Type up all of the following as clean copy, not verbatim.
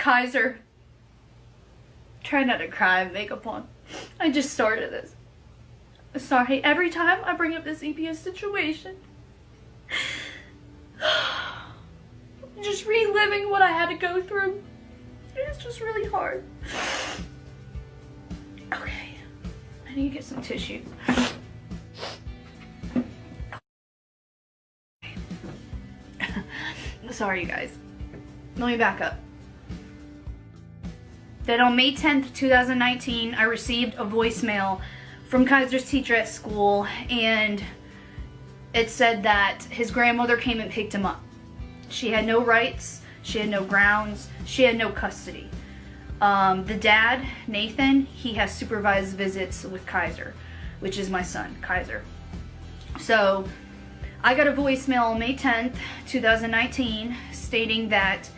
Kaiser. Try not to cry and makeup on. I just started this. Sorry, every time I bring up the CPS situation, just reliving what I had to go through. It's just really hard. Okay, I need to get some tissue. Sorry, you guys. Let me back up. That on May 10th, 2019, I received a voicemail from Kaiser's teacher at school, and it said that his grandmother came and picked him up. She had no rights, she had no grounds, she had no custody. The dad, Nathan, he has supervised visits with Kaiser, which is my son, Kaiser. So I got a voicemail on May 10th, 2019, stating that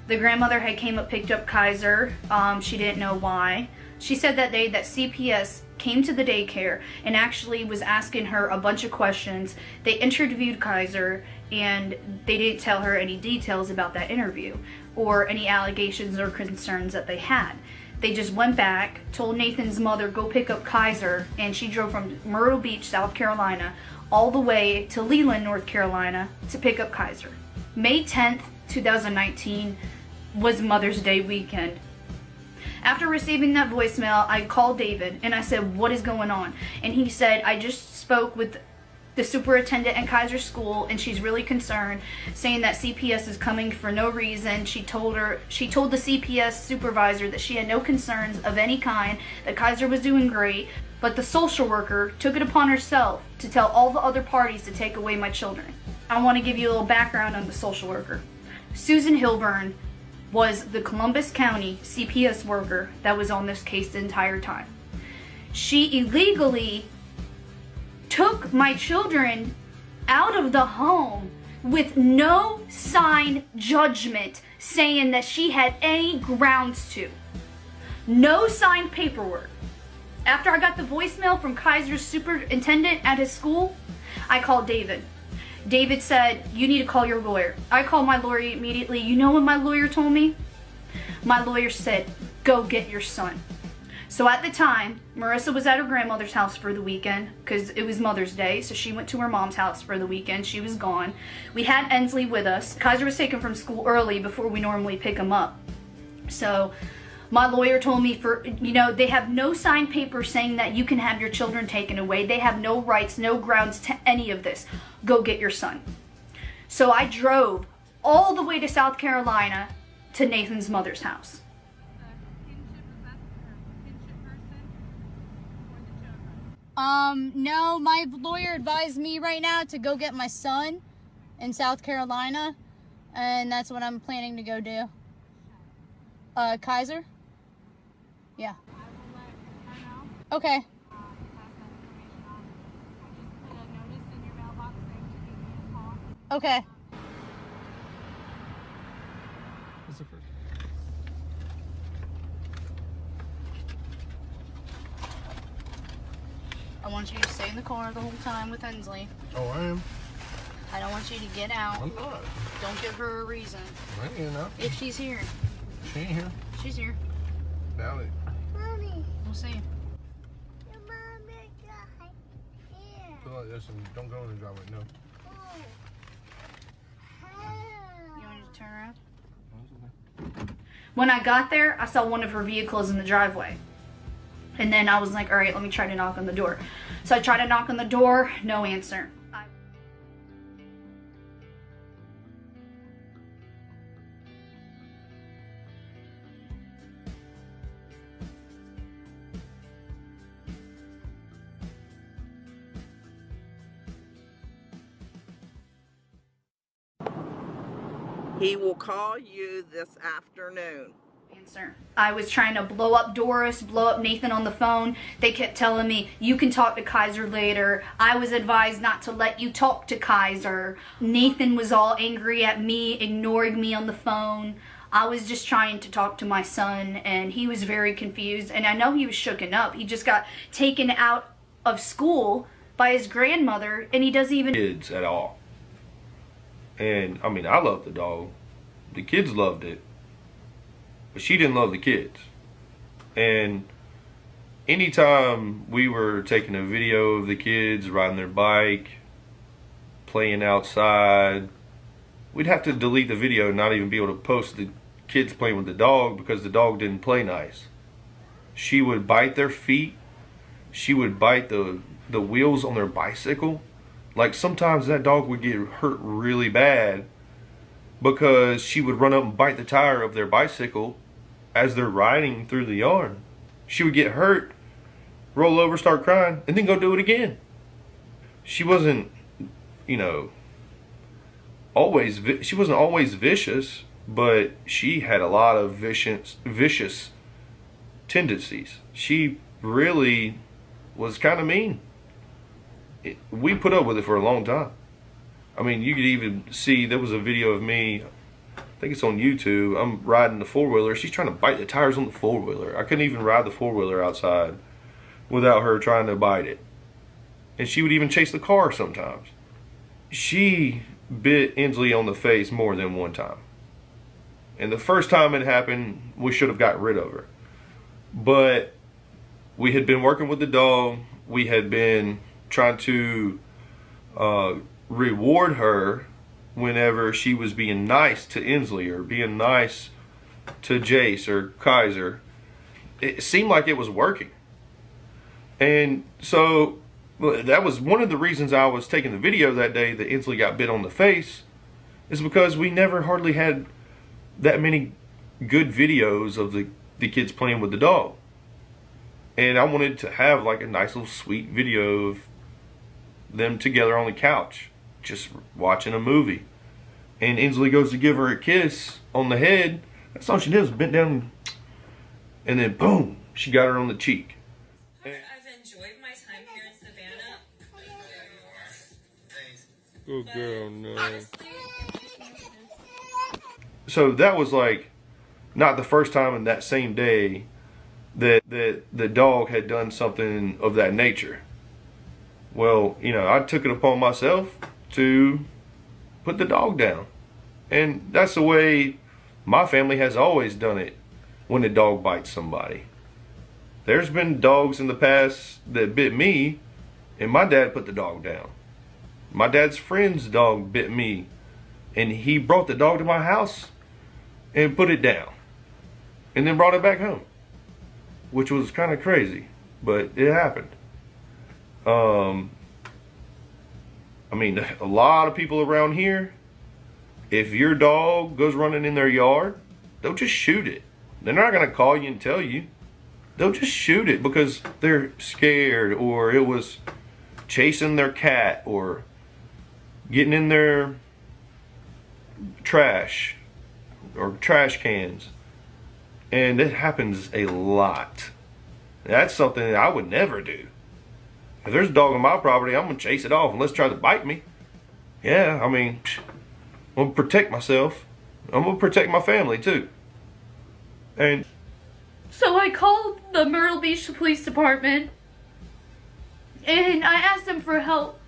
the grandmother had came up, picked up Kaiser. She didn't know why. She said that day that CPS came to the daycare and actually was asking her a bunch of questions. They interviewed Kaiser and they didn't tell her any details about that interview or any allegations or concerns that they had. They just went back, told Nathan's mother go pick up Kaiser, and she drove from Myrtle Beach, South Carolina, all the way to Leland, North Carolina to pick up Kaiser. May 10th, 2019 was Mother's Day weekend. After receiving that voicemail, I called David and I said, what is going on? And he said, I just spoke with the superintendent at Kaiser School and she's really concerned, saying that CPS is coming for no reason. She told the CPS supervisor that she had no concerns of any kind, that Kaiser was doing great, but the social worker took it upon herself to tell all the other parties to take away my children. I want to give you a little background on the social worker. Susan Hilburn was the Columbus County CPS worker that was on this case the entire time. She illegally took my children out of the home with no signed judgment saying that she had any grounds to. No signed paperwork. After I got the voicemail from Kaiser's superintendent at his school, I called David. David said, you need to call your lawyer. I called my lawyer immediately. You know what my lawyer told me? My lawyer said, go get your son. So at the time, Marissa was at her grandmother's house for the weekend because it was Mother's Day, so she went to her mom's house for the weekend. She was gone. We had Ensley with us. Kaiser was taken from school early before we normally pick him up. So my lawyer told me, they have no signed paper saying that you can have your children taken away. They have no rights, no grounds to any of this. Go get your son. So I drove all the way to South Carolina to Nathan's mother's house. No, my lawyer advised me right now to go get my son in South Carolina, and that's what I'm planning to go do. Kaiser? Yeah. Okay. Okay. I want you to stay in the car the whole time with Ensley. Oh, I am. I don't want you to get out. I'm not. Don't give her a reason. I ain't here now. If she's here. She ain't here. She's here. Doubt it. Mommy. We'll see. Your mom is right here. Feel like this and don't go in the driveway, no. You want me to turn around? When I got there, I saw one of her vehicles in the driveway. And then I was like, all right, let me try to knock on the door. So I tried to knock on the door, no answer. He will call you this afternoon. Answer. I was trying to blow up Doris, blow up Nathan on the phone. They kept telling me, you can talk to Kaiser later. I was advised not to let you talk to Kaiser. Nathan was all angry at me, ignoring me on the phone. I was just trying to talk to my son, and he was very confused. And I know he was shooken up. He just got taken out of school by his grandmother, and he doesn't even... kids at all. And, I mean, I love the dog. The kids loved it. but she didn't love the kids. And anytime we were taking a video of the kids riding their bike, playing outside, we'd have to delete the video and not even be able to post the kids playing with the dog because the dog didn't play nice. She would bite their feet. She would bite the wheels on their bicycle. Like, sometimes that dog would get hurt really bad because she would run up and bite the tire of their bicycle as they're riding through the yard. She would get hurt, roll over, start crying, and then go do it again. She wasn't, you know, she wasn't always vicious, but she had a lot of vicious tendencies. She really was kind of mean. We put up with it for a long time. I mean, you could even see, there was a video of me, I think it's on YouTube, I'm riding the four-wheeler. She's trying to bite the tires on the four-wheeler. I couldn't even ride the four-wheeler outside without her trying to bite it. And she would even chase the car sometimes. She bit Inslee on the face more than one time. And the first time it happened, we should have got rid of her. But we had been working with the dog. We had been trying to reward her whenever she was being nice to Inslee or being nice to Jace or Kaiser. It seemed like it was working. And so that was one of the reasons I was taking the video that day that Inslee got bit on the face, is because we never hardly had that many good videos of the kids playing with the dog. And I wanted to have like a nice little sweet video of them together on the couch, just watching a movie. And Inslee goes to give her a kiss on the head. That's all she did was bent down, and then boom, she got her on the cheek. I've enjoyed my time here in Savannah. Good girl, no. Honestly, So that was like not the first time in that same day that the dog had done something of that nature. Well, you know, I took it upon myself to put the dog down. And that's the way my family has always done it when a dog bites somebody. There's been dogs in the past that bit me, and my dad put the dog down. My dad's friend's dog bit me, and he brought the dog to my house and put it down, and then brought it back home, which was kind of crazy, but it happened. I mean, a lot of people around here, if your dog goes running in their yard, they'll just shoot it. They're not going to call you and tell you. They'll just shoot it because they're scared, or it was chasing their cat, or getting in their trash or trash cans. And it happens a lot. That's something that I would never do. If there's a dog on my property, I'm going to chase it off unless it tries to bite me. Yeah, I mean, I'm going to protect myself. I'm going to protect my family too. And So I called the Myrtle Beach Police Department and I asked them for help.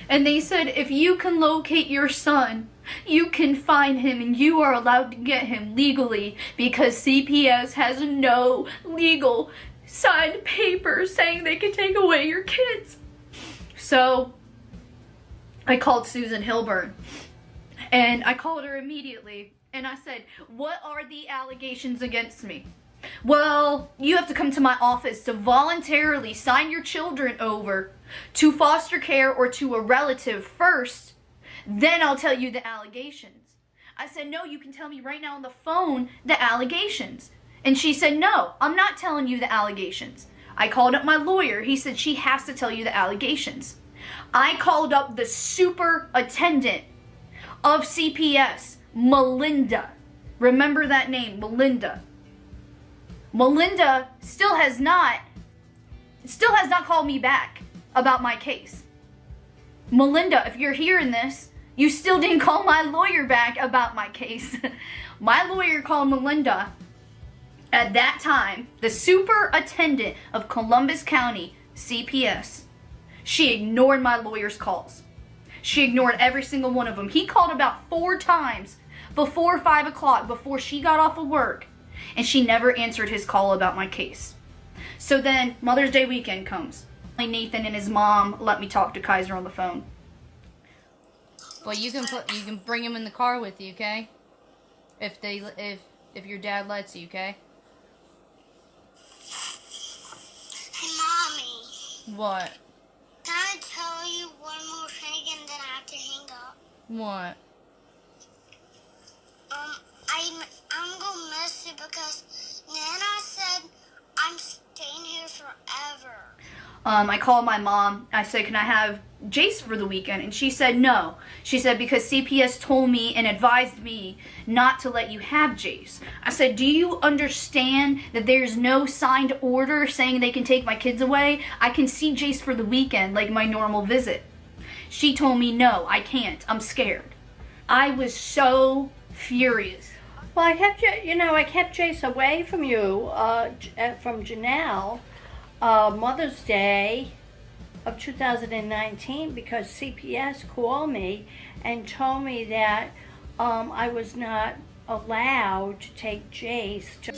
And they said, if you can locate your son, you can find him and you are allowed to get him legally, because CPS has no legal signed papers saying they can take away your kids. So I called Susan Hilburn, and I called her immediately and I said, what are the allegations against me? Well, you have to come to my office to voluntarily sign your children over to foster care or to a relative first. Then I'll tell you the allegations. I said, no, you can tell me right now on the phone the allegations. And she said, no, I'm not telling you the allegations. I called up my lawyer. He said she has to tell you the allegations. I called up the superintendent of CPS, Melinda. Remember that name, Melinda. Melinda still has not called me back about my case. Melinda, if you're hearing this, you still didn't call my lawyer back about my case. My lawyer called Melinda at that time, the superintendent of Columbus County CPS. She ignored my lawyer's calls. She ignored every single one of them. He called about 4 times before 5 o'clock, before she got off of work. and she never answered his call about my case. So then Mother's Day weekend comes. Nathan and his mom let me talk to Kaiser on the phone. Well, you can bring him in the car with you, okay? If your dad lets you, okay? Hey, Mommy. What? Can I tell you one more thing and then I have to hang up? What? I'm gonna miss you because Nana said I'm staying here forever. I called my mom. I said, can I have Jace for the weekend? And she said no. She said, because CPS told me and advised me not to let you have Jace. I said, do you understand that there's no signed order saying they can take my kids away? I can see Jace for the weekend like my normal visit. She told me, no, I can't. I'm scared. I was so furious. Well, I kept Jace away from you, from Jenelle, Mother's Day of 2019 because CPS called me and told me that I was not allowed to take Jace to